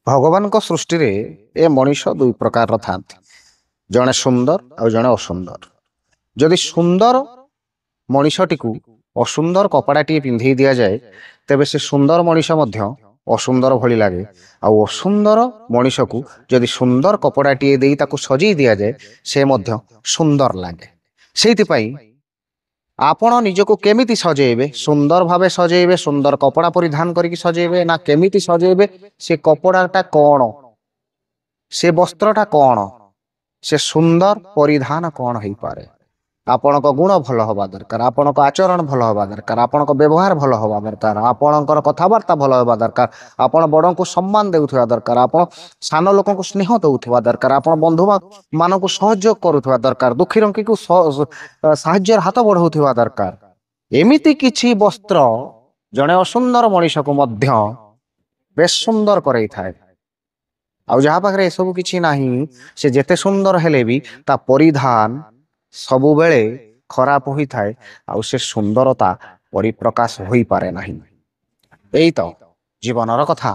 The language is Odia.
ଭଗବାନଙ୍କ ସୃଷ୍ଟିରେ ଏ ମଣିଷ ଦୁଇ ପ୍ରକାରର ଥାନ୍ତି, ଜଣେ ସୁନ୍ଦର ଆଉ ଜଣେ ଅସୁନ୍ଦର। ଯଦି ସୁନ୍ଦର ମଣିଷଟିକୁ ଅସୁନ୍ଦର କପଡ଼ାଟିଏ ପିନ୍ଧେଇ ଦିଆଯାଏ, ତେବେ ସେ ସୁନ୍ଦର ମଣିଷ ମଧ୍ୟ ଅସୁନ୍ଦର ଭଳି ଲାଗେ। ଆଉ ଅସୁନ୍ଦର ମଣିଷକୁ ଯଦି ସୁନ୍ଦର କପଡ଼ାଟିଏ ଦେଇ ତାକୁ ସଜେଇ ଦିଆଯାଏ, ସେ ମଧ୍ୟ ସୁନ୍ଦର ଲାଗେ। ସେଇଥିପାଇଁ ଆପଣ ନିଜକୁ କେମିତି ସଜେଇବେ? ସୁନ୍ଦର ଭାବେ ସଜେଇବେ, ସୁନ୍ଦର କପଡ଼ା ପରିଧାନ କରିକି ସଜେଇବେ, ନା କେମିତି ସଜେଇବେ? ସେ କପଡ଼ାଟା କ'ଣ, ସେ ବସ୍ତ୍ରଟା କ'ଣ, ସେ ସୁନ୍ଦର ପରିଧାନ କ'ଣ ହେଇପାରେ? ଆପଣଙ୍କ ଗୁଣ ଭଲ ହେବା ଦରକାର, ଆପଣଙ୍କ ଆଚରଣ ଭଲ ହେବା ଦରକାର, ଆପଣଙ୍କ ବ୍ୟବହାର ଭଲ ହେବା ଦରକାର, ଆପଣଙ୍କର କଥାବାର୍ତ୍ତା ଭଲ ହେବା ଦରକାର, ଆପଣ ବଡ଼ଙ୍କୁ ସମ୍ମାନ ଦେଉଥିବା ଦରକାର, ଆପଣ ସାନ ଲୋକଙ୍କୁ ସ୍ନେହ ଦେଉଥିବା ଦରକାର, ଆପଣ ବନ୍ଧୁ ମାନଙ୍କୁ ସହଯୋଗ କରୁଥିବା ଦରକାର, ଦୁଃଖୀ ରଙ୍କିକୁ ସାହାଯ୍ୟର ହାତ ବଢ଼ାଉଥିବା ଦରକାର। ଏମିତି କିଛି ବସ୍ତ୍ର ଜଣେ ଅସୁନ୍ଦର ମଣିଷକୁ ମଧ୍ୟ ବେଶ ସୁନ୍ଦର କରେଇଥାଏ। ଆଉ ଯାହା ପାଖରେ ଏସବୁ କିଛି ନାହିଁ, ସେ ଯେତେ ସୁନ୍ଦର ହେଲେ ବି ତା ପରିଧାନ ସବୁବେଳେ ଖରାପ ହୋଇଥାଏ, ଆଉ ସେ ସୁନ୍ଦରତା ପରିପ୍ରକାଶ ହୋଇପାରେ ନାହିଁ। ଏଇ ତ ଜୀବନର କଥା।